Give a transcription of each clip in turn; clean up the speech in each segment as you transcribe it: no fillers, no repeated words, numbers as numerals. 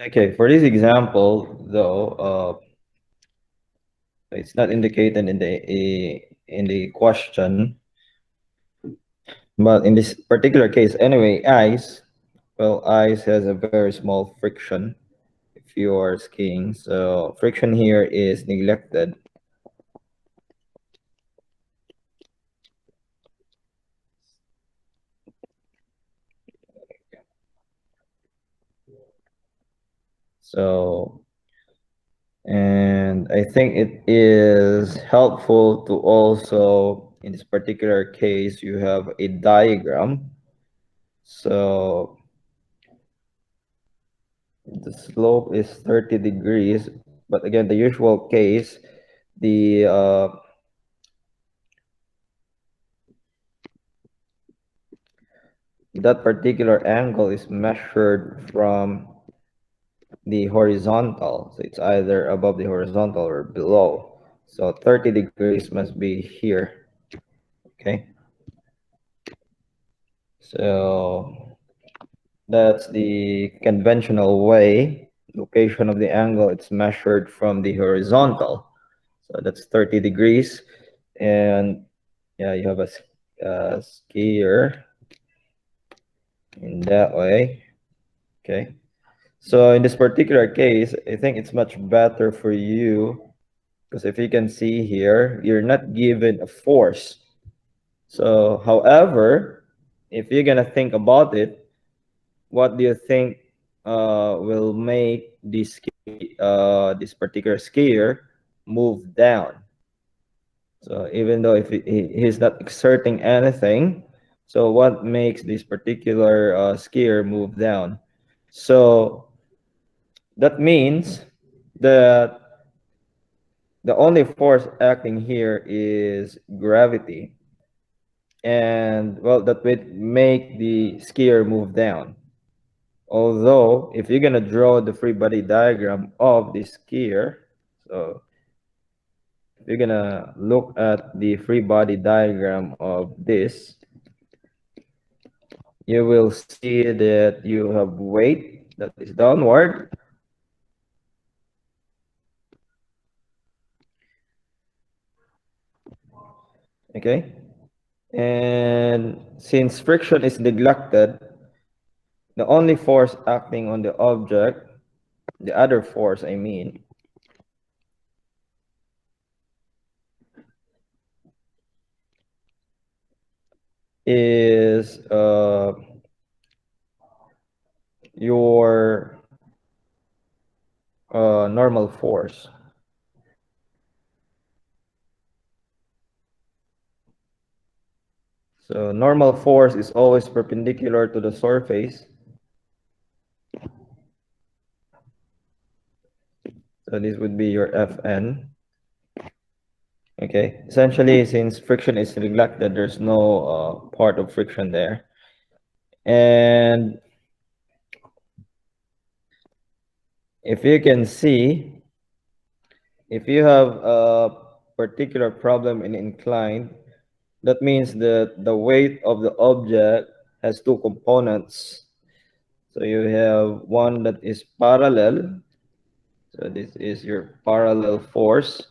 Okay, for this example, though, it's not indicated in the question, but in this particular case, anyway, ice. Well, ice has a very small friction if you are skiing, so friction here is neglected. So, and I think it is helpful to also, in this particular case, you have a diagram. So the slope is 30 degrees, but again, the usual case, the that particular angle is measured from the horizontal. So it's either above the horizontal or below. So 30 degrees must be here. Okay. So that's the conventional way. Location of the angle, it's measured from the horizontal. So that's 30 degrees. And yeah, you have a skier in that way. Okay. So in this particular case, I think it's much better for you because if you can see here, you're not given a force. So, however, if you're gonna think about it, what do you think will make this particular skier move down? So even though if he's not exerting anything, so what makes this particular skier move down? So that means that the only force acting here is gravity. And well, that would make the skier move down. Although, if you're gonna draw the free body diagram of the skier, so if you're gonna look at the free body diagram of this, you will see that you have weight that is downward. Okay. And since friction is neglected, the only force acting on the object, the other force, I mean, is your normal force. So normal force is always perpendicular to the surface. So this would be your Fn. Okay, essentially, since friction is neglected, there's no part of friction there. And if you can see, if you have a particular problem in inclined, that means that the weight of the object has two components. So you have one that is parallel. So this is your parallel force.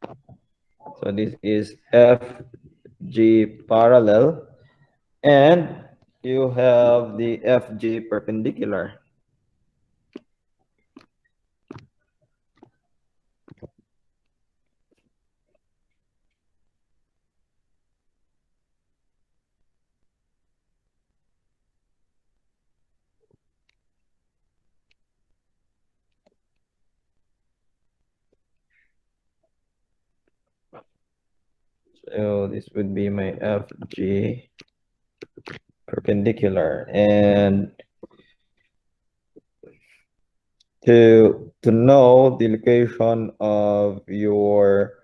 So this is FG parallel. And you have the FG perpendicular. So this would be my FG perpendicular. And to know the location of your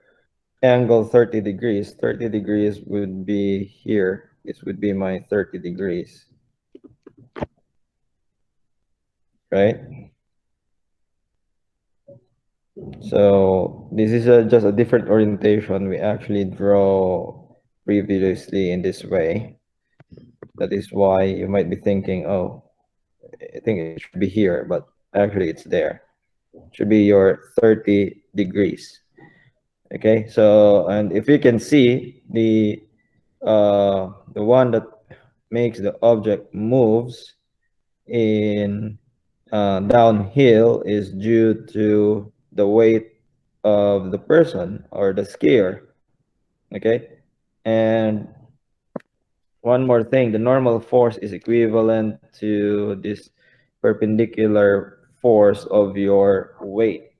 angle 30 degrees, 30 degrees would be here. This would be my 30 degrees, right? So this is just a different orientation. We actually draw previously in this way. That is why you might be thinking, oh, I think it should be here, but Actually, it's there. Should be your 30 degrees. Okay, so and if you can see the one that makes the object moves in downhill is due to the weight of the person or the skier. Okay, and one more thing, the normal force is equivalent to this perpendicular force of your weight.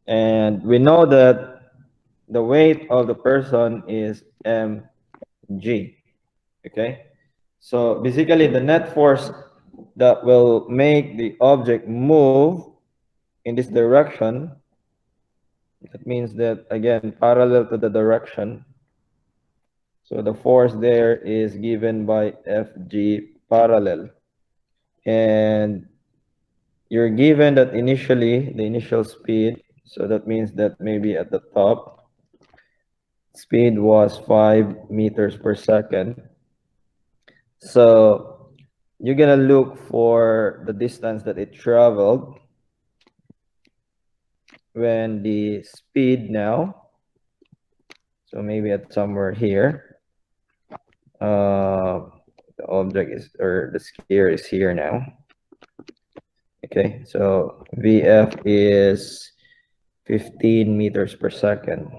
And we know that the weight of the person is mg. Okay? So basically the net force that will make the object move in this direction, that means that again parallel to the direction. So the force there is given by Fg parallel. And you're given that initially, the initial speed, so that means that maybe at the top, speed was 5 meters per second. So you're gonna look for the distance that it traveled when the speed now, so maybe at somewhere here, the object is, or the skier is here now. Okay, so VF is 15 meters per second.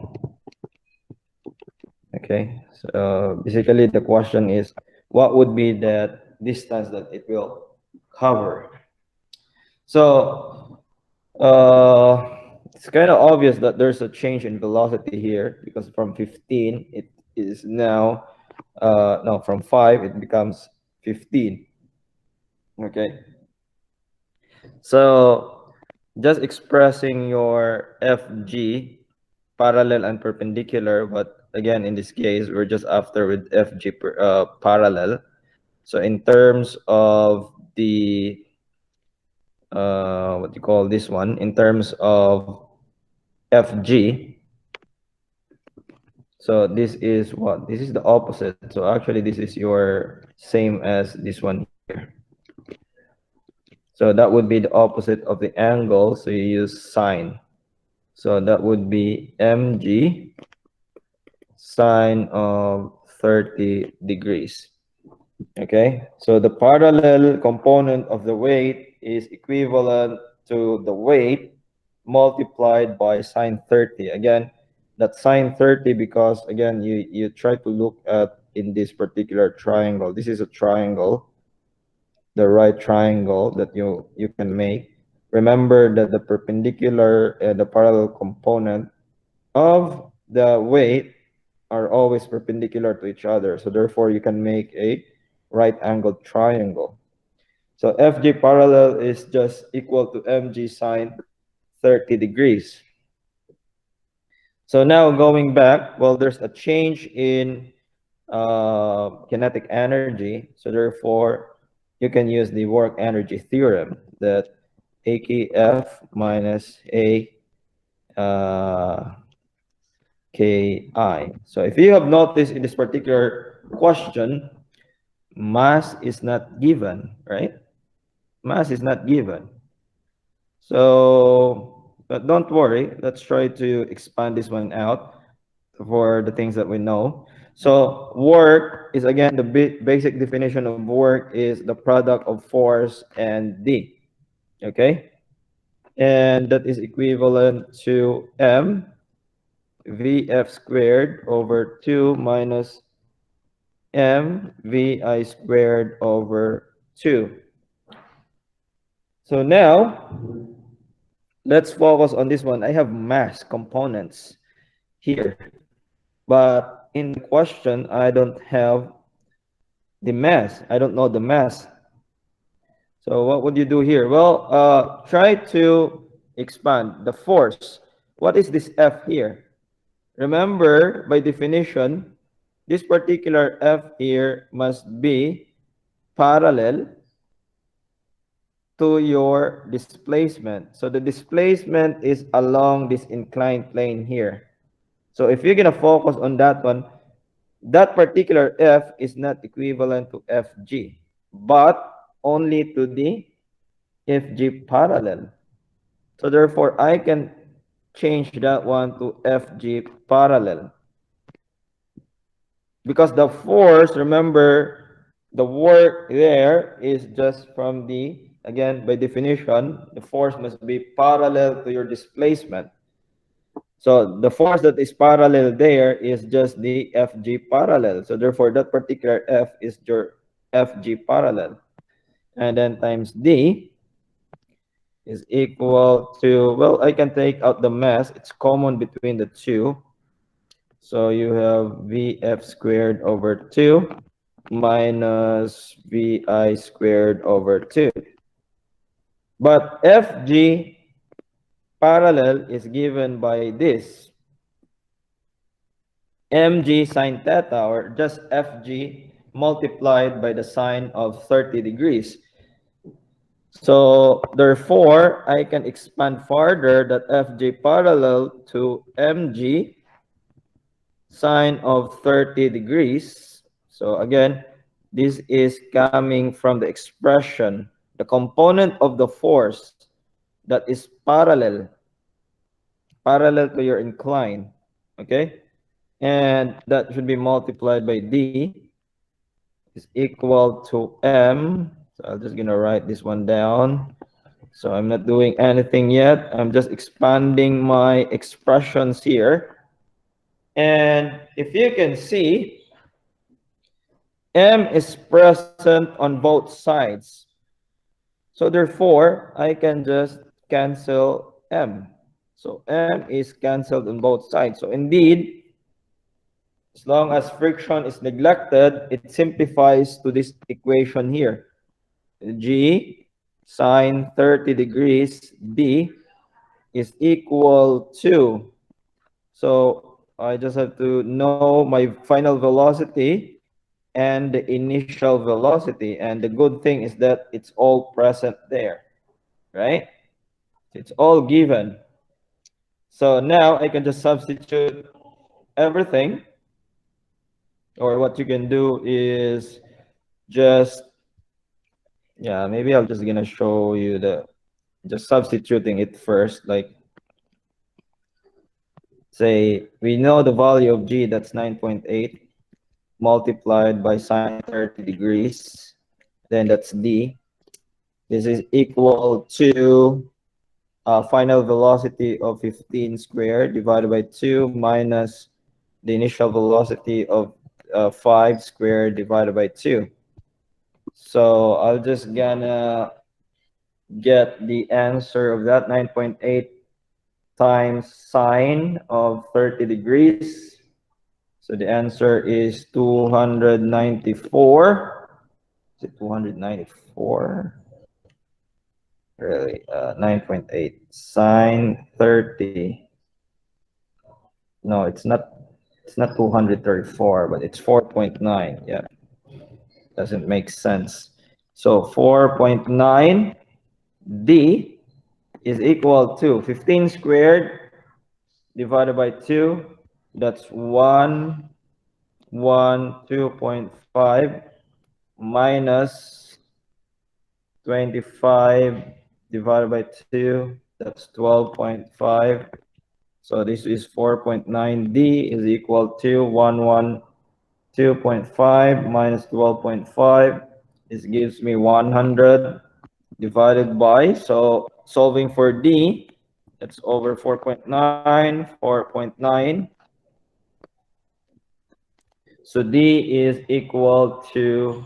Okay, so basically the question is, what would be that distance that it will cover? So it's kind of obvious that there's a change in velocity here because from 15 it is now no, from 5 it becomes 15. Okay, so just expressing your FG parallel and perpendicular, but again in this case we're just after with FG parallel. So in terms of the what do you call this one, in terms of FG, so this is what, this is the opposite. So actually this is your same as this one here. So that would be the opposite of the angle, so you use sine. So that would be mg sine of 30 degrees. Okay, so the parallel component of the weight is equivalent to the weight multiplied by sine 30. Again, that's sine 30 because again you try to look at in this particular triangle. This is a triangle, the right triangle that you can make. Remember that the perpendicular and the parallel component of the weight are always perpendicular to each other. So therefore you can make a right angled triangle. So FG parallel is just equal to mg sine 30 degrees. So now going back, well, there's a change in kinetic energy. So therefore, you can use the work energy theorem that AKF minus A KI. So if you have noticed in this particular question, mass is not given, right? Mass is not given. So, but don't worry, let's try to expand this one out for the things that we know. So work is, again, the basic definition of work is the product of force and D, okay? And that is equivalent to M VF squared over 2 minus M VI squared over 2. So now, let's focus on this one. I have mass components here, but in the question, I don't have the mass. I don't know the mass. So what would you do here? Well, try to expand the force. What is this F here? Remember, by definition, this particular F here must be parallel to your displacement. So the displacement is along this inclined plane here. So if you're going to focus on that one, that particular F is not equivalent to FG, but only to the FG parallel. So therefore, I can change that one to FG parallel. Because the force, remember, the work there is just from the, again, by definition, the force must be parallel to your displacement. So the force that is parallel there is just the FG parallel. So therefore, that particular F is your FG parallel. And then times D is equal to, well, I can take out the mass. It's common between the two. So you have VF squared over 2 minus VI squared over 2. But FG parallel is given by this. mg sine theta, or just FG multiplied by the sine of 30 degrees. So therefore, I can expand further that FG parallel to mg sine of 30 degrees. So again, this is coming from the expression, the component of the force that is parallel to your incline, okay? And that should be multiplied by D is equal to M. So I'm just gonna write this one down. So I'm not doing anything yet. I'm just expanding my expressions here. And if you can see, M is present on both sides. So therefore, I can just cancel M. So M is canceled on both sides. So indeed, as long as friction is neglected, it simplifies to this equation here. G sine 30 degrees D is equal to, so I just have to know my final velocity and the initial velocity. And the good thing is that it's all present there, right? It's all given. So now I can just substitute everything. Or what you can do is just, yeah, maybe I'm just gonna show you the, just substituting it first. Like, say, we know the value of G, that's 9.8, multiplied by sine 30 degrees. Then that's D. This is equal to final velocity of 15 squared divided by 2 minus the initial velocity of 5 squared divided by 2. So I'll just gonna get the answer of that 9.8 times sine of 30 degrees. So the answer is 294. Is it 294? Really, 9.8 sine 30. No, it's not 234, but it's 4.9. Yeah, doesn't make sense. So 4.9 D is equal to 15 squared divided by 2. That's 2.5 minus 25 divided by 2. That's 12.5. So this is 4.9. D is equal to 112.5 minus 12.5. This gives me 100 divided by, so solving for D, that's over 4.9, 4.9. So D is equal to,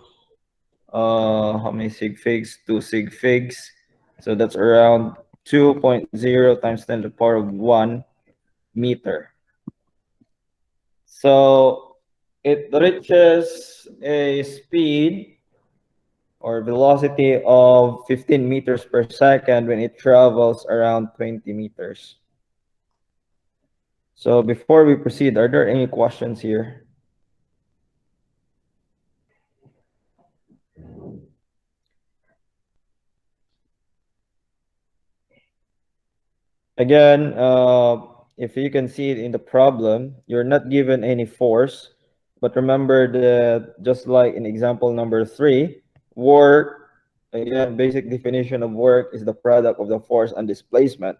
how many sig figs? 2 sig figs. So that's around 2.0 times 10 to the power of 1 meter. So it reaches a speed or velocity of 15 meters per second when it travels around 20 meters. So before we proceed, are there any questions here? Again, if you can see it in the problem, you're not given any force, but remember that just like in example number 3, work Again, basic definition of work is the product of the force and displacement.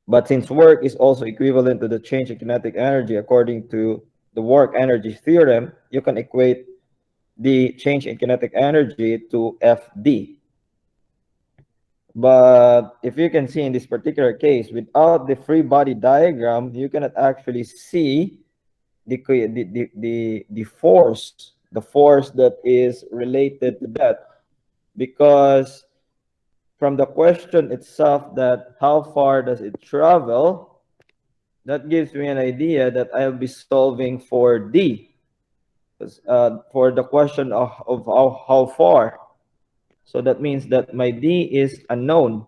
But since work is also equivalent to the change in kinetic energy according to the work energy theorem, you can equate the change in kinetic energy to FD. But if you can see in this particular case, without the free body diagram, you cannot actually see the force that is related to that. Because from the question itself, that how far does it travel, that gives me an idea that I'll be solving for D. For the question of how far. So that means that my D is unknown.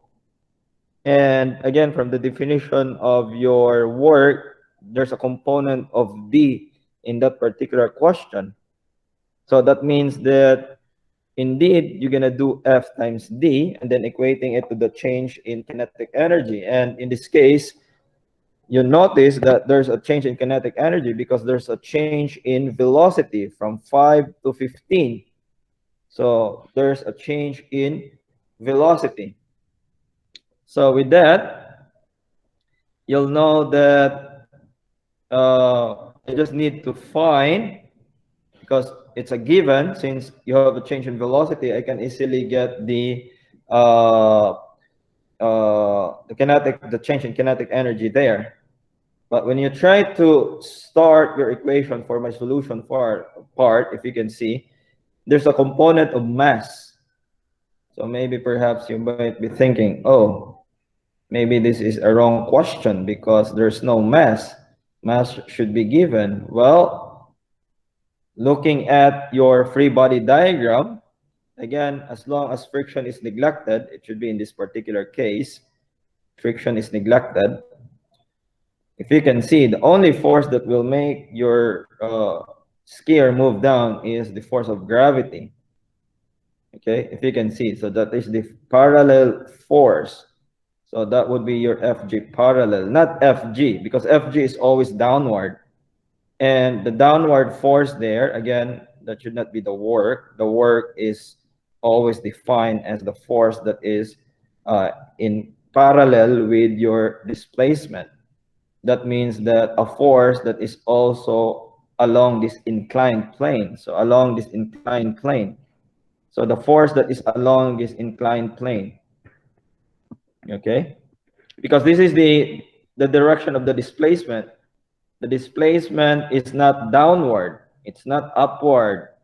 And again, from the definition of your work, there's a component of D in that particular question. So that means that indeed you're going to do F times D and then equating it to the change in kinetic energy. And in this case, you notice that there's a change in kinetic energy because there's a change in velocity from 5 to 15. So there's a change in velocity. So with that, you'll know that I just need to find, because it's a given, since you have a change in velocity, I can easily get uh, the change in kinetic energy there. But when you try to start your equation for my solution part, if you can see, there's a component of mass. So maybe perhaps you might be thinking, oh, maybe this is a wrong question because there's no mass. Mass should be given. Well, looking at your free body diagram, again, as long as friction is neglected, it should be in this particular case, friction is neglected. If you can see, the only force that will make your skier move down is the force of gravity. Okay, if you can see, so that is the parallel force. So that would be your FG parallel, not FG, because FG is always downward. And the downward force there, again, that should not be the work. The work is always defined as the force that is in parallel with your displacement. That means that a force that is also along this inclined plane. So along this inclined plane. So the force that is along this inclined plane. Okay? Because this is the direction of the displacement. The displacement is not downward, it's not upward,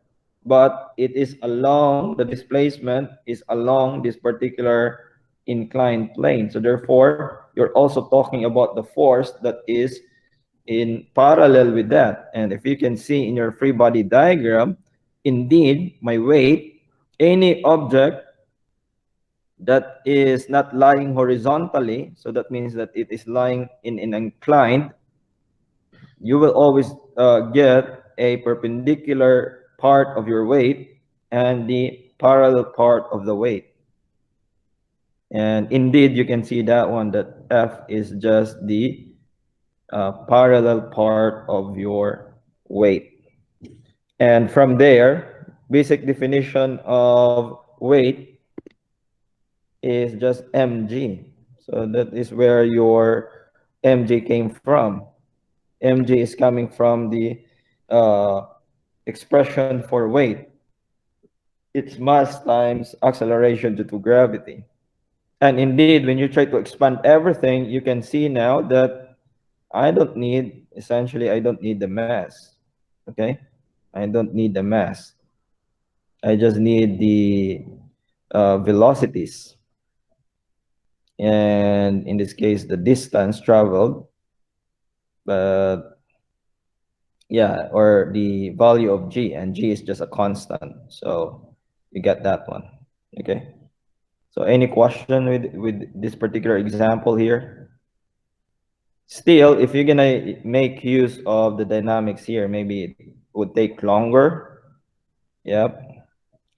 but it is along, the displacement is along this particular inclined plane. So therefore, you're also talking about the force that is in parallel with that. And if you can see in your free body diagram, indeed, my weight, any object that is not lying horizontally, so that means that it is lying in an inclined, you will always get a perpendicular part of your weight and the parallel part of the weight. And indeed, you can see that one, that F is just the parallel part of your weight. And from there, basic definition of weight is just mg. So that is where your mg came from. Mg is coming from the expression for weight. It's mass times acceleration due to gravity. And indeed, when you try to expand everything, you can see now that essentially, I don't need the mass. Okay? I don't need the mass. I just need the velocities. And in this case, the distance traveled. But yeah, or the value of g, and g is just a constant. So you get that one. Okay. So any question with this particular example here? Still, if you're gonna make use of the dynamics here, maybe it would take longer. Yep.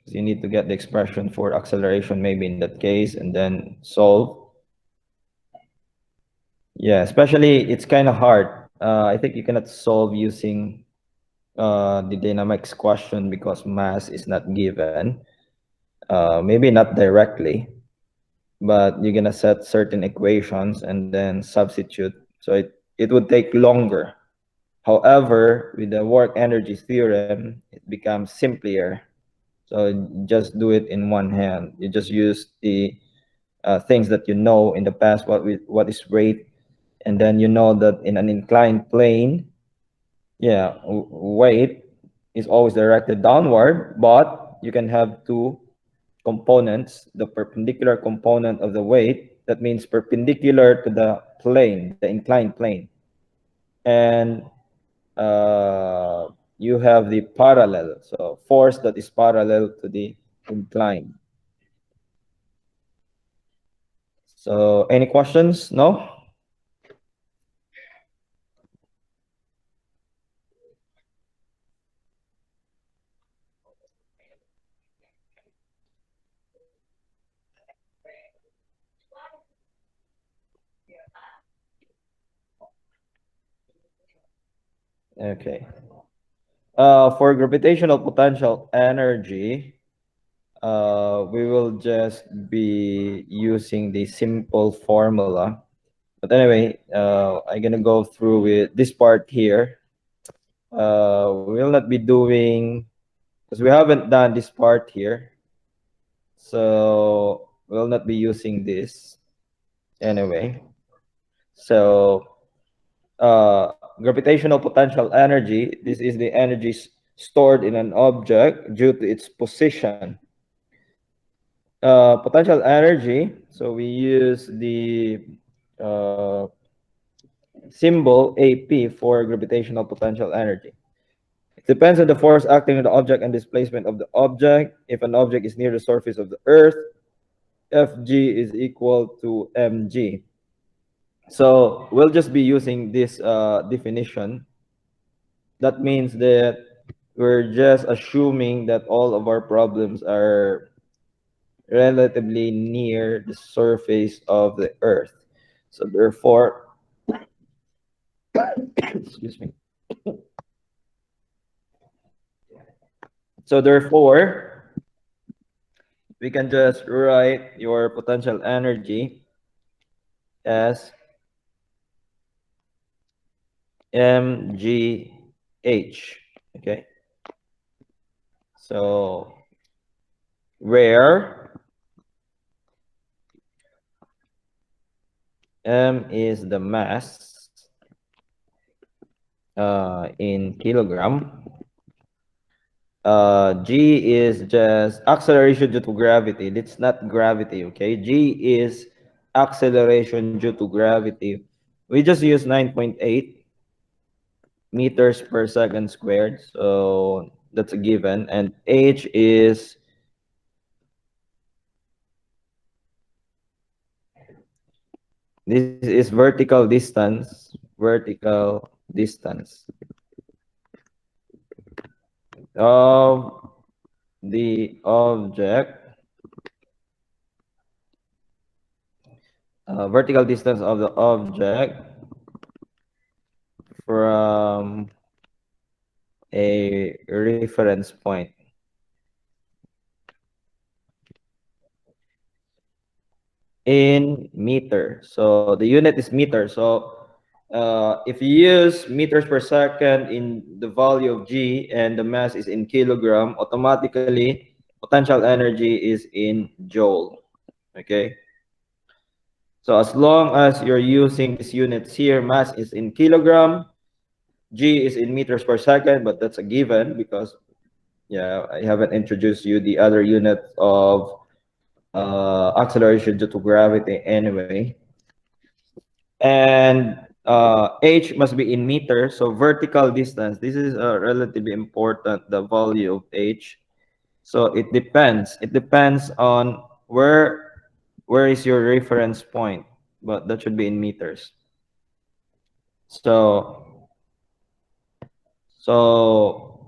So you need to get the expression for acceleration maybe in that case and then solve. Yeah, especially it's kind of hard. I think you cannot solve using the dynamics question because mass is not given. maybe not directly, but you're gonna set certain equations and then substitute. So it would take longer. However, with the work energy theorem, it becomes simpler. So just do it in one hand. You just use the things that you know in the past, what is rate, and then you know that in an inclined plane, yeah, weight is always directed downward, but you can have two components, the perpendicular component of the weight, that means perpendicular to the plane, the inclined plane, and you have the parallel, so force that is parallel to the incline. So any questions? No? Okay. For gravitational potential energy, we will just be using the simple formula. But anyway, I'm gonna go through with this part here. We will not be doing, because we haven't done this part here, so we'll not be using this anyway. So gravitational potential energy, this is the energy stored in an object due to its position. Potential energy, so we use the uh, symbol AP for gravitational potential energy. It depends on the force acting on the object and displacement of the object. If an object is near the surface of the Earth, Fg is equal to mg. So we'll just be using this definition. That means that we're just assuming that all of our problems are relatively near the surface of the Earth. So therefore, excuse me. So therefore, we can just write your potential energy as mgh. Okay. So where m is the mass in kilogram. G is just acceleration due to gravity. It's not gravity, okay? G is acceleration due to gravity. We just use 9.8 meters per second squared, so that's a given. And H is this is vertical distance of the object, vertical distance of the object from a reference point. In meter. So the unit is meter. So if you use meters per second in the value of G and the mass is in kilogram, automatically potential energy is in joule. Okay. So as long as you're using these units here, mass is in kilogram, G is in meters per second, but that's a given because yeah, I haven't introduced you the other unit of acceleration due to gravity anyway. And h must be in meters, so vertical distance, this is relatively important, the value of h. So it depends on where is your reference point, but that should be in meters. So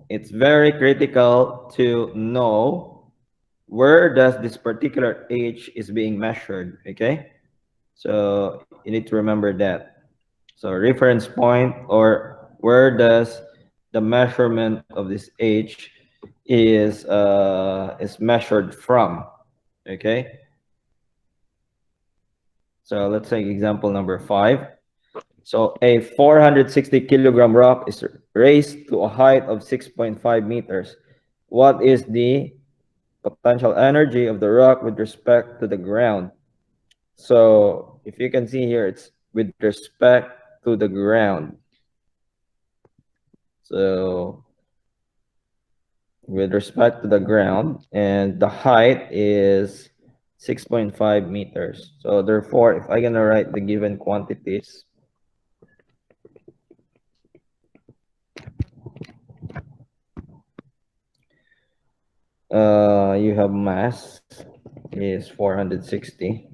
it's very critical to know where does this particular h is being measured. Okay, so you need to remember that. So reference point, or where does the measurement of this h is measured from. Okay. So let's take example number 5. So a 460 kilogram rock is raised to a height of 6.5 meters. What is the potential energy of the rock with respect to the ground? So if you can see here, it's with respect to the ground. So with respect to the ground, and the height is 6.5 meters. So therefore, if I'm gonna write the given quantities, you have mass is 460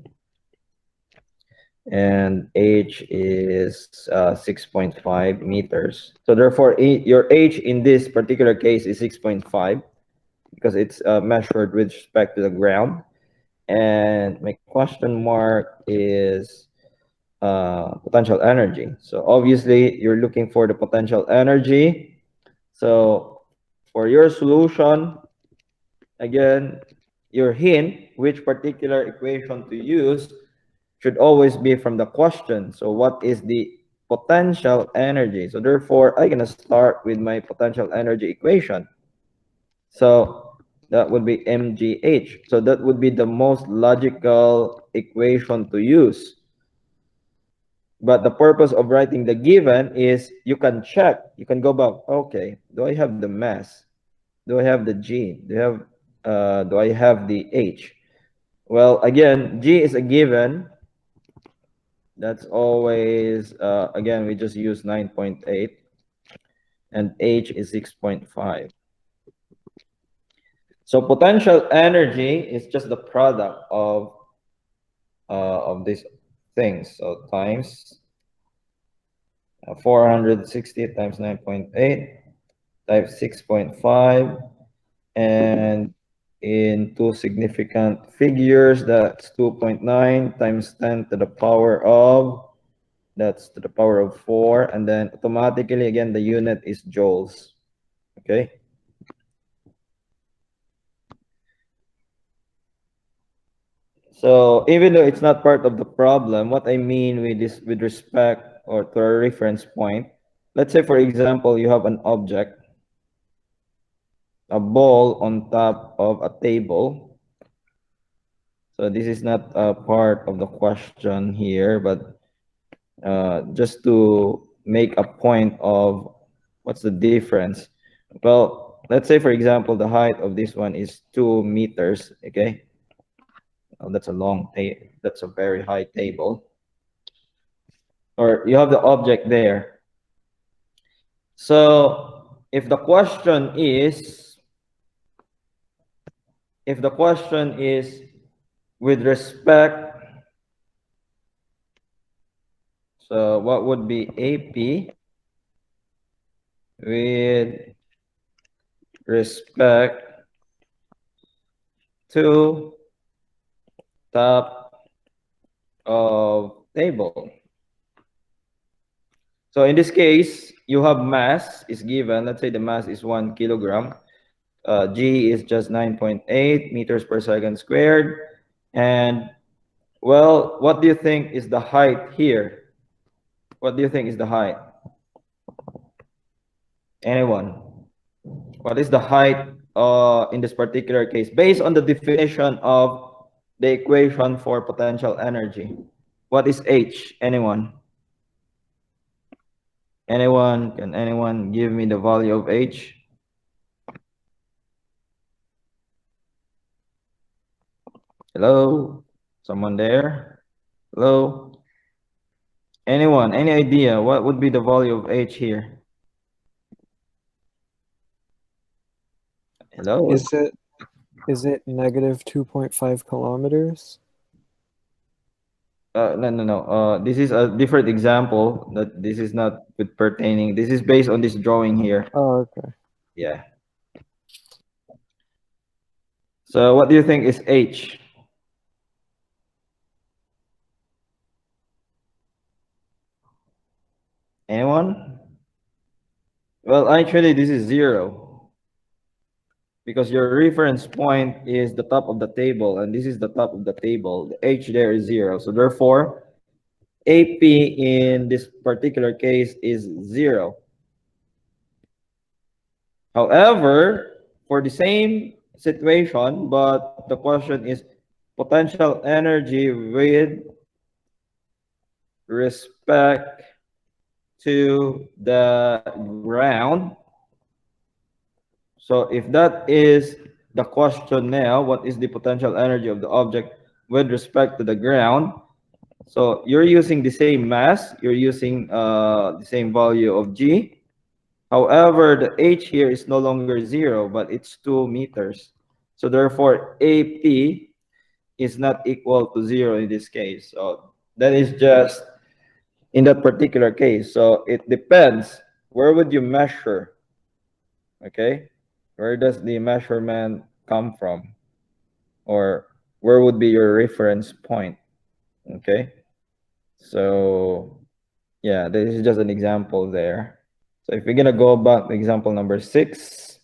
and h is 6.5 meters. So therefore, your h in this particular case is 6.5 because it's measured with respect to the ground. And my question mark is potential energy. So obviously, you're looking for the potential energy. So for your solution, again, your hint, which particular equation to use, should always be from the question. So what is the potential energy? So therefore, I'm going to start with my potential energy equation. So that would be mgh. So that would be the most logical equation to use. But the purpose of writing the given is you can check, you can go back, okay, do I have the mass? Do I have the G? Do I have the H? Well, again, G is a given. That's always, again, we just use 9.8 and H is 6.5. So potential energy is just the product of these things. So times 460 times 9.8 times 6.5, and in two significant figures, that's 2.9 times 10 to the power of, that's to the power of 4, and then automatically, again, the unit is joules. Okay. So even though it's not part of the problem, what I mean with this, with respect or to a reference point, let's say, for example, you have an object, a ball on top of a table. So this is not a part of the question here, but just to make a point of what's the difference. Well, let's say, for example, the height of this one is 2 meters. Okay. Well, that's a that's a very high table. Or you have the object there. So if the question is with respect, so what would be AP with respect to top of table? So in this case, you have mass is given. Let's say the mass is 1 kilogram. G is just 9.8 meters per second squared. And well, what do you think is the height here? What do you think is the height? Anyone? What is the height in this particular case based on the definition of the equation for potential energy? What is H? Anyone? Anyone? Can anyone give me the value of H? Hello? Someone there? Hello? Anyone? Any idea what would be the value of H here? Hello? Is it negative 2.5 kilometers? No. This is a different example. That this is not with pertaining. This is based on this drawing here. Oh, okay. Yeah. So what do you think is H? Anyone? Well, actually, this is 0. because your reference point is the top of the table, and this is the top of the table. The h there is 0. So therefore, AP in this particular case is 0. However, for the same situation, but the question is potential energy with respect to the ground. So if that is the question now, what is the potential energy of the object with respect to the ground? So you're using the same mass, you're using the same value of G. However, the H here is no longer 0, but it's 2 meters. So therefore, AP is not equal to 0 in this case. So that is just in that particular case. So it depends. Where would you measure? Okay. Where does the measurement come from? Or where would be your reference point? Okay. So yeah, this is just an example there. So if we're gonna go back to example number 6,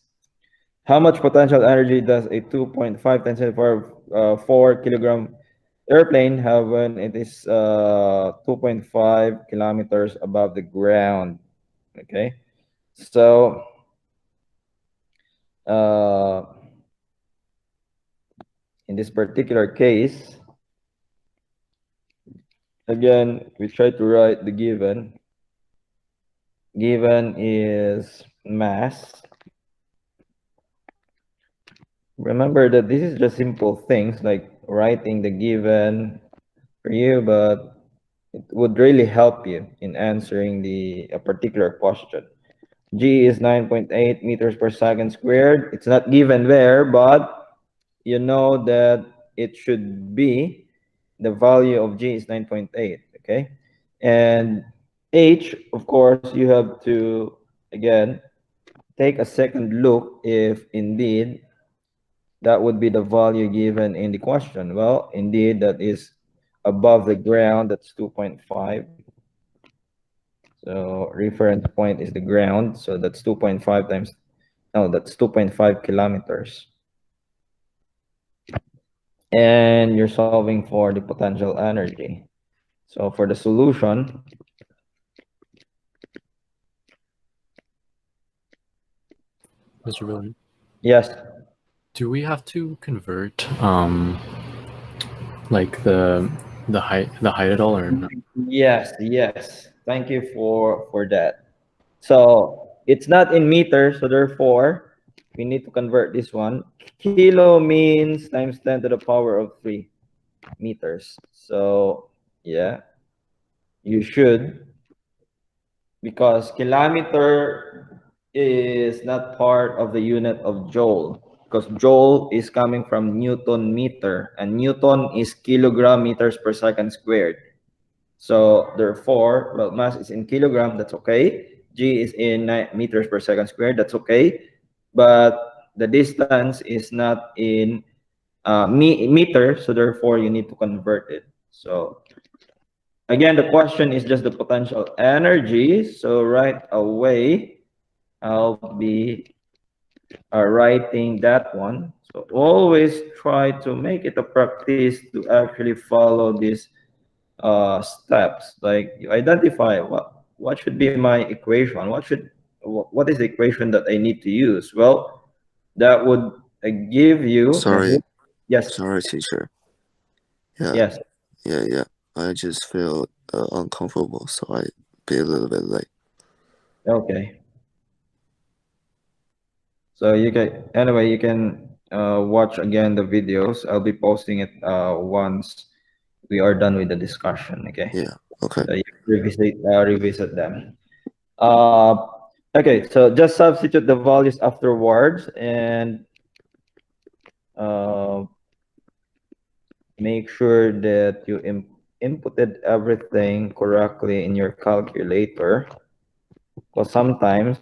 how much potential energy does a 2.5 times 10 to the power of 4 kilogram airplane have when it is 2.5 kilometers above the ground? Okay, so uh, in this particular case, again, we try to write the given. Given is mass. Remember that this is just simple things like writing the given for you, but it would really help you in answering the a particular question. G is 9.8 meters per second squared. It's not given there, but you know that it should be the value of G is 9.8, okay? And H, of course, you have to, again, take a second look if indeed that would be the value given in the question. Well, indeed, that is above the ground. That's 2.5. So reference point is the ground. So that's 2.5 times, no, that's 2.5 kilometers. And you're solving for the potential energy. So for the solution, Mr. William, yes, do we have to convert like the height at all or no? yes. Thank you for that. So it's not in meters, so therefore we need to convert this one. Kilo means times 10 to the power of 3 meters. So yeah, you should, because kilometer is not part of the unit of joule, because joule is coming from Newton meter, and Newton is kilogram meters per second squared. So therefore, well, mass is in kilogram, that's okay. G is in meters per second squared, that's okay. But the distance is not in meter, so therefore you need to convert it. So again, the question is just the potential energy. So right away, I'll be writing that one. So always try to make it a practice to actually follow these steps. Like you identify what should be my equation. What is the equation that I need to use? Well, that would give you a Sorry, good, yes, sorry, teacher. Yeah, yes, yeah. I just feel uncomfortable, so I be a little bit late. okay. So you can, anyway, you can watch again the videos. I'll be posting it once we are done with the discussion. Okay, Yeah, okay. so you revisit them. Uh, okay, so just substitute the values afterwards and uh, make sure that you inputted everything correctly in your calculator. Because sometimes,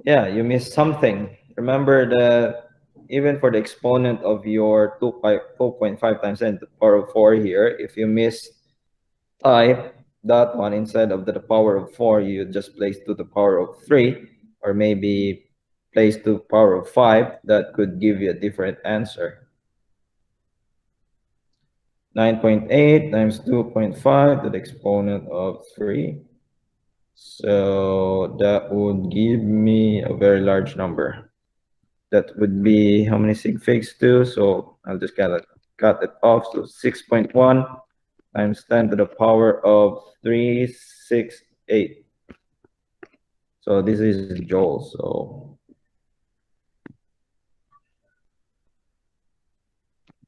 yeah, you miss something. Remember that even for the exponent of your 2.5 times 10 to the power of 4 here, if you miss type that one instead of the power of 4, you just place to the power of 3, or maybe place to power of 5, that could give you a different answer. 9.8 times 2.5 to the exponent of 3. So that would give me a very large number. That would be how many sig figs to? So I'll just cut it off. So 6.1 times 10 to the power of 368. So this is joule. So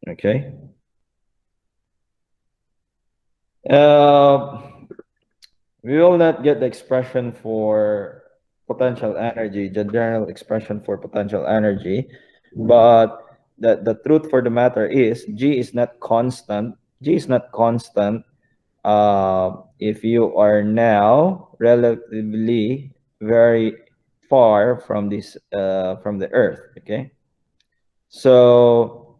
okay. We will not get the expression for potential energy, the general expression for potential energy, but the truth for the matter is G is not constant. G is not constant if you are now relatively very far from this from the Earth. Okay, so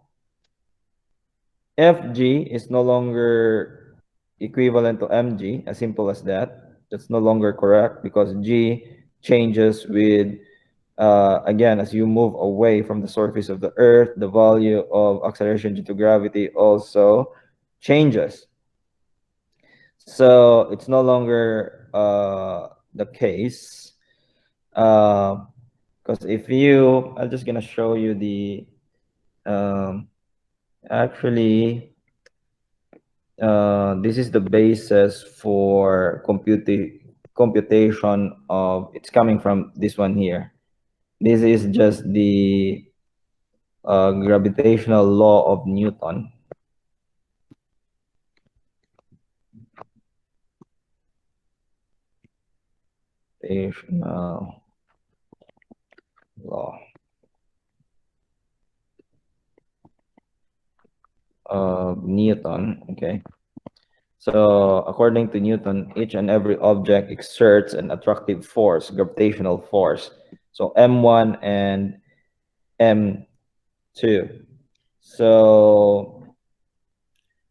Fg is no longer equivalent to mg, as simple as that. That's no longer correct because g changes with, again, as you move away from the surface of the Earth, the value of acceleration due to gravity also changes. So it's no longer the case. Because if you, I'm just going to show you the, actually, this is the basis for computation of, it's coming from this one here. This is just the gravitational law of Newton. Gravitational law of Newton. Okay. So according to Newton, each and every object exerts an attractive force, gravitational force. So M1 and M2. So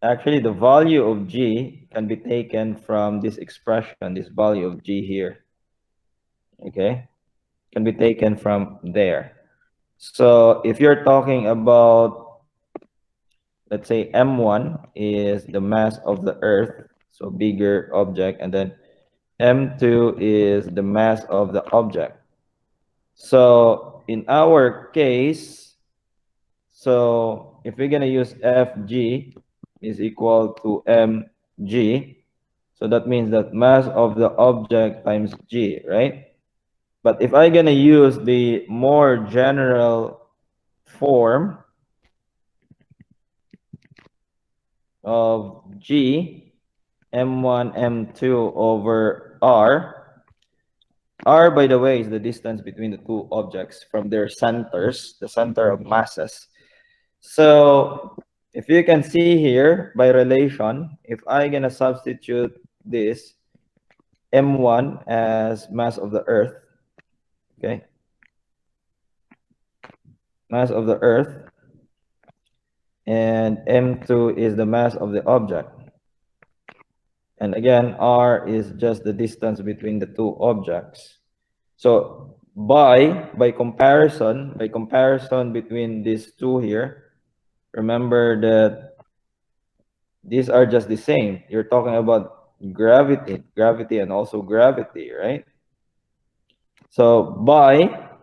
actually the value of G can be taken from this expression, this value of G here. Okay, can be taken from there. So if you're talking about, let's say M1 is the mass of the Earth, so bigger object, and then M2 is the mass of the object. So in our case, so if we're gonna use Fg is equal to mg, so that means that mass of the object times g, right? But if I'm gonna use the more general form of G, M1, M2 over R, by the way, is the distance between the two objects from their centers, the center of masses. So if you can see here by relation, if I'm gonna substitute this M1 as mass of the Earth, okay, mass of the Earth, and M2 is the mass of the object. And again, R is just the distance between the two objects. So by comparison between these two here, remember that these are just the same. You're talking about gravity and also gravity, right? So by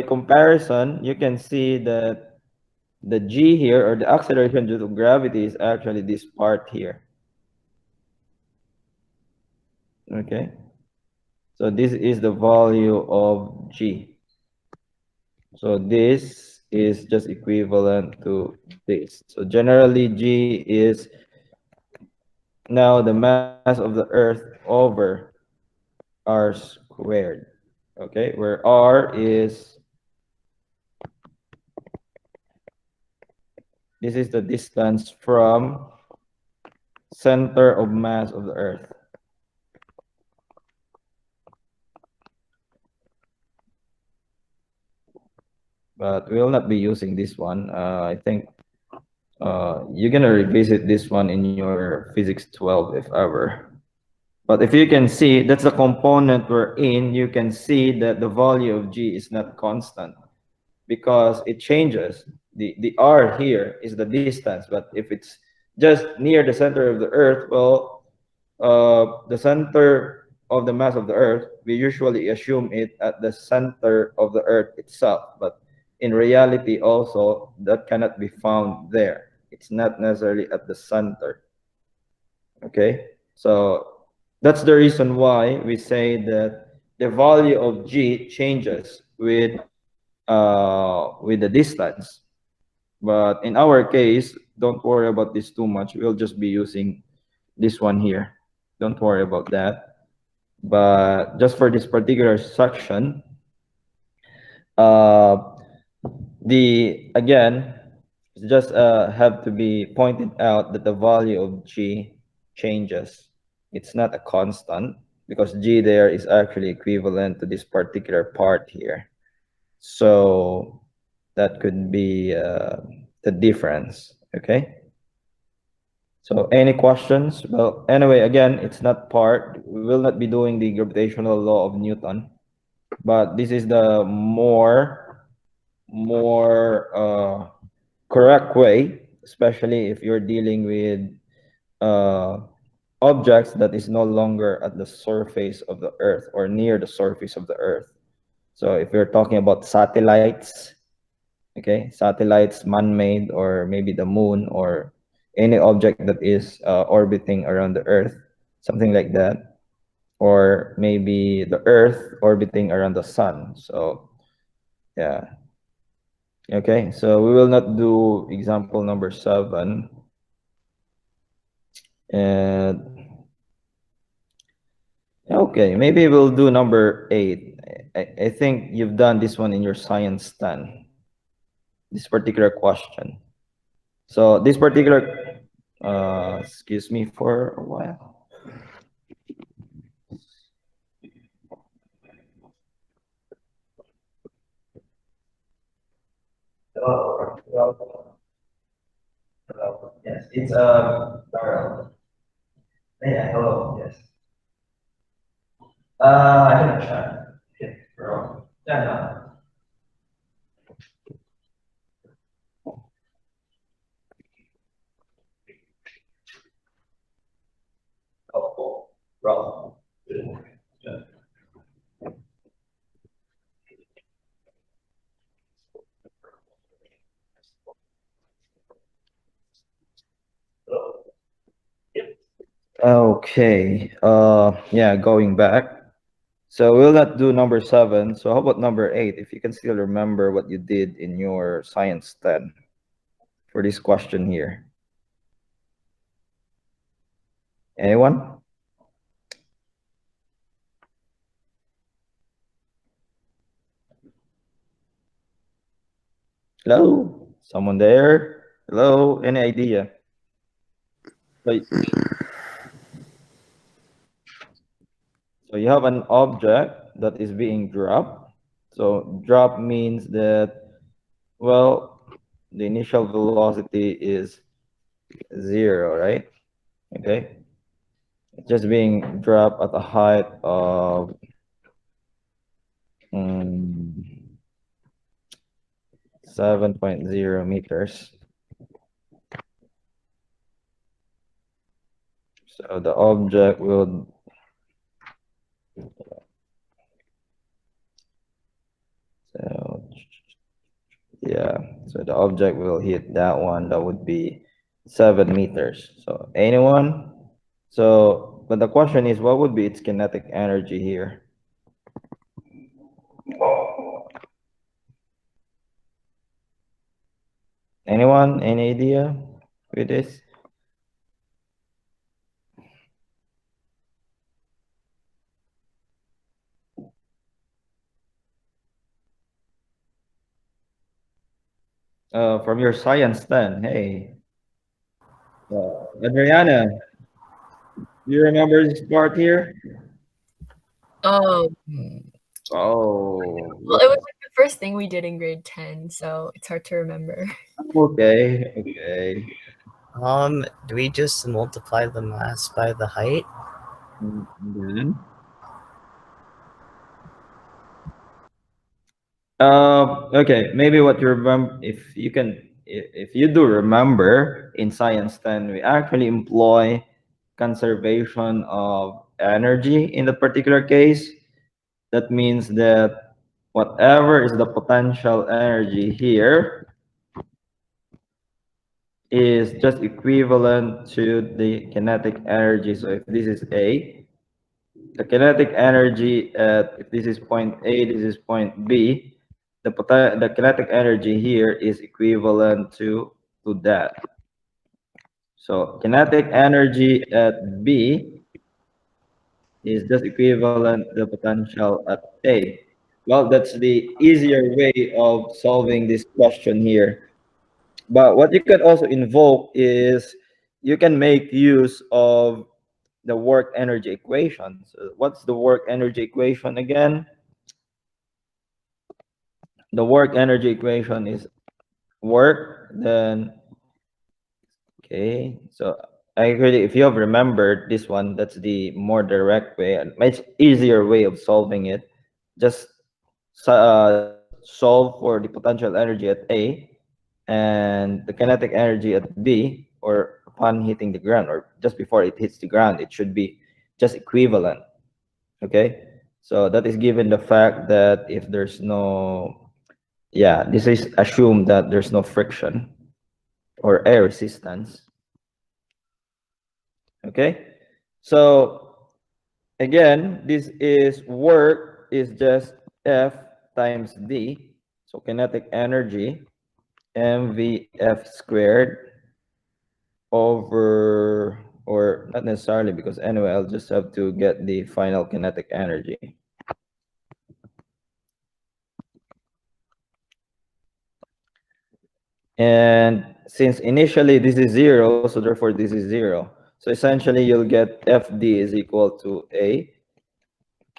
comparison, you can see that the G here, or the acceleration due to gravity, is actually this part here. Okay, so this is the value of G. So this is just equivalent to this. So generally G is now the mass of the Earth over R squared. Okay, where R is, this is the distance from center of mass of the Earth. But we will not be using this one. I think you're gonna revisit this one in your physics 12 if ever. But if you can see, that's the component we're in, you can see that the value of G is not constant because it changes. The R here is the distance, but if it's just near the center of the Earth, well, the center of the mass of the Earth, we usually assume it at the center of the Earth itself, but in reality also, that cannot be found there. It's not necessarily at the center. Okay, so that's the reason why we say that the value of G changes with the distance. But in our case, don't worry about this too much. We'll just be using this one here. Don't worry about that. But just for this particular section, uh, the again, just have to be pointed out that the value of G changes. It's not a constant because G there is actually equivalent to this particular part here. So that could be the difference. Okay. So any questions? Well, anyway, again, it's not part. We will not be doing the gravitational law of Newton, but this is the more correct way, especially if you're dealing with uh, objects that is no longer at the surface of the Earth or near the surface of the Earth. So if you're talking about satellites, okay, satellites, man-made, or maybe the moon, or any object that is orbiting around the Earth, something like that, or maybe the Earth orbiting around the sun. So yeah. Okay, so we will not do example number 7. And okay, maybe we'll do number 8. I think you've done this one in your science 10, this particular question. So this particular, excuse me for a while. Hello. Yes, it's Darrell. Yeah, hello. Yes. I can chat. Okay, bro. Yeah, no. Oh, bro. Yeah. Okay. Yeah, going back. So we'll not do number 7. So how about number 8? If you can still remember what you did in your science 10 for this question here. Anyone? Hello? Someone there? Hello? Any idea? So, so you have an object that is being dropped. So drop means that, well, the initial velocity is 0, right? Okay. It's just being dropped at a height of 7.0 meters. So the object will so the object will hit that one. That would be 7 meters. So anyone? So, but the question is, what would be its kinetic energy here? Anyone? Any idea with this? From your science then, hey. Adriana, do you remember this part here? Oh, Oh, well, it was like the first thing we did in grade 10, so it's hard to remember. okay, okay. Do we just multiply the mass by the height? Good. Okay, maybe what you remember, if you can, if you do remember, in science 10, we actually employ conservation of energy in the particular case. That means that whatever is the potential energy here is just equivalent to the kinetic energy. So if this is A, the kinetic energy at, if this is point A, this is point B, the kinetic energy here is equivalent to that. So kinetic energy at B is just equivalent to the potential at A. Well, that's the easier way of solving this question here. But what you can also invoke is you can make use of the work energy equation. So what's the work energy equation again? The work energy equation is work, then, okay, so I really, if you have remembered this one, that's the more direct way and much easier way of solving it. Just just solve for the potential energy at A and the kinetic energy at B, or upon hitting the ground, or just before it hits the ground, it should be just equivalent. Okay, so that is given the fact that if there's no, yeah, this is assumed that there's no friction or air resistance. Okay, so again, this is work is just F times D, so kinetic energy mvf squared over, or not necessarily, because anyway, I'll just have to get the final kinetic energy. And since initially this is 0, so therefore this is 0. So essentially you'll get FD is equal to A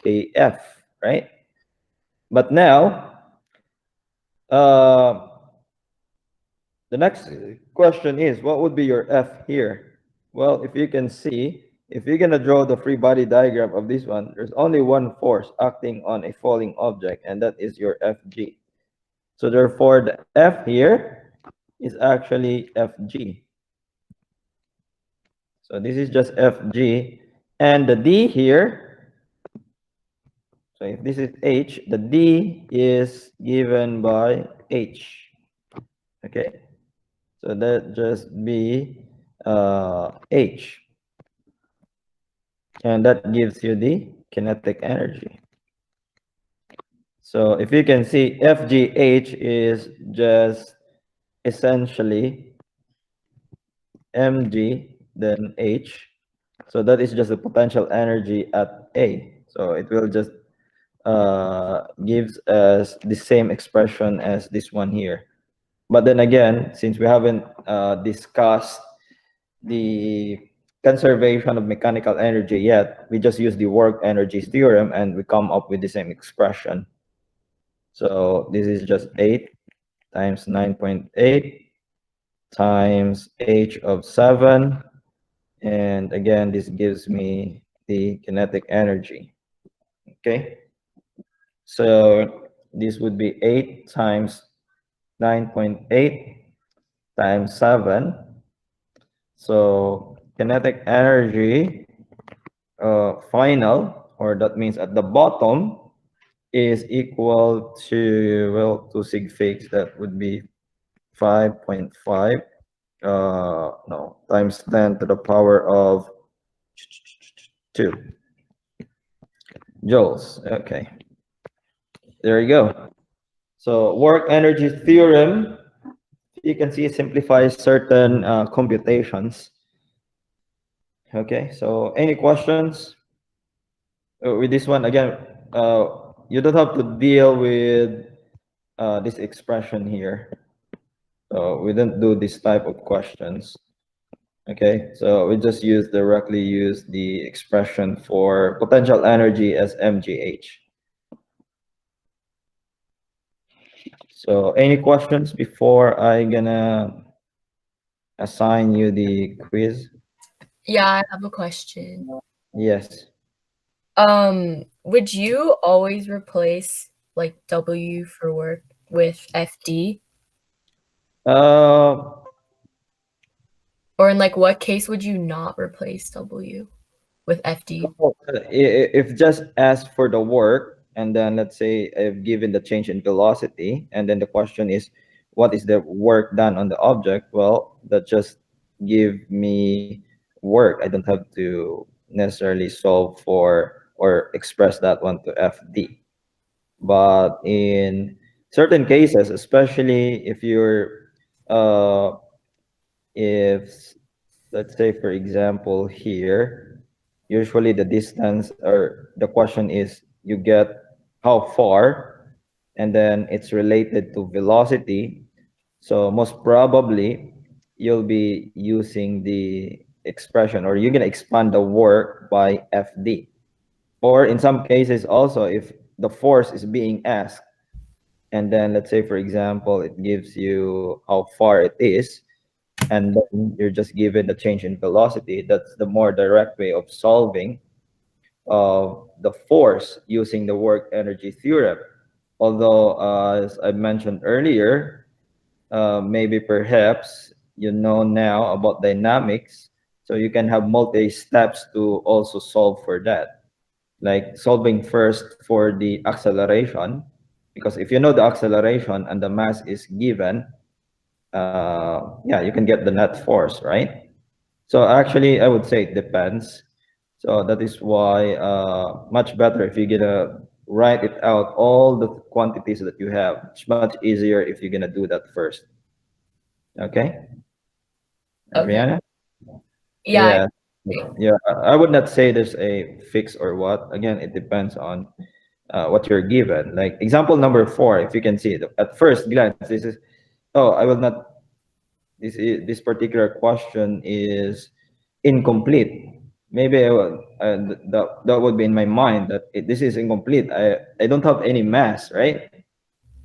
KF, right? But now, the next question is, what would be your F here? Well, if you can see, if you're going to draw the free body diagram of this one, there's only one force acting on a falling object, and that is your FG. So therefore, the F here is actually FG. So this is just FG. And the D here, so if this is H, the D is given by H. Okay. So that just be H. And that gives you the kinetic energy. So if you can see, FGH is just essentially mg then H. So that is just the potential energy at A. So it will just gives us the same expression as this one here. But then again, since we haven't discussed the conservation of mechanical energy yet, we just use the work energy theorem and we come up with the same expression. So this is just 8 times 9.8 times h of 7. And again, this gives me the kinetic energy. Okay. So this would be 8 times 9.8 times 7. So kinetic energy final, or that means at the bottom, is equal to, well, to sig figs, that would be 5.5 no, times 10 to the power of 2 joules. Okay, there you go. So work energy theorem, you can see it simplifies certain computations. Okay, so any questions with this one? Again, you don't have to deal with this expression here. So we don't do this type of questions. Okay, so we just directly use the expression for potential energy as mgh. So any questions before I gonna assign you the quiz? Yeah, I have a question. Yes. Would you always replace like W for work with FD? Uh, Or in like what case would you not replace W with FD? if just ask for the work, and then let's say I've given the change in velocity, and then the question is, what is the work done on the object? Well, that just give me work. I don't have to necessarily solve for or express that one to FD. But in certain cases, especially uh, if let's say for example here, usually the distance or the question is you get how far, and then it's related to velocity. So most probably you'll be using the expression, or you're going to expand the work by FD. Or in some cases also, if the force is being asked, and then let's say for example it gives you how far it is, and then you're just given the change in velocity, that's the more direct way of solving the force using the work energy theorem. Although, as I mentioned earlier, maybe perhaps you know now about dynamics, so you can have multi steps to also solve for that. Like solving first for the acceleration, because if you know the acceleration and the mass is given, yeah, you can get the net force, right? So actually, I would say it depends. So that is why much better if you're gonna write it out all the quantities that you have. It's much easier if you're gonna do that first. Okay, Okay. Ariana? Yeah. Yeah, yeah. I would not say there's a fix or what. Again, it depends on what you're given. Like example number 4, if you can see it at first glance, this is, oh, I will not. This particular question is incomplete. Maybe that would be in my mind that this is incomplete. I don't have any mass, right?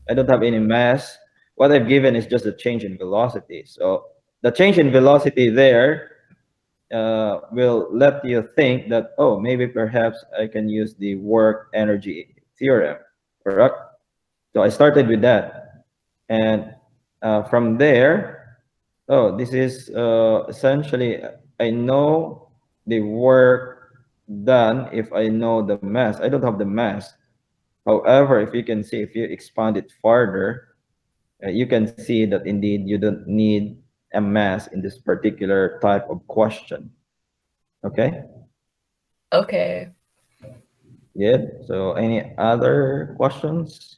I don't have any mass. What I've given is just a change in velocity. So the change in velocity there will let you think that, oh, maybe perhaps I can use the work energy theorem, correct? So I started with that. And from there, oh, this is essentially, I know the work done if I know the mass. I don't have the mass. However, if you can see, if you expand it farther, you can see that indeed you don't need a mass in this particular type of question. Okay? Okay. Good. So any other questions?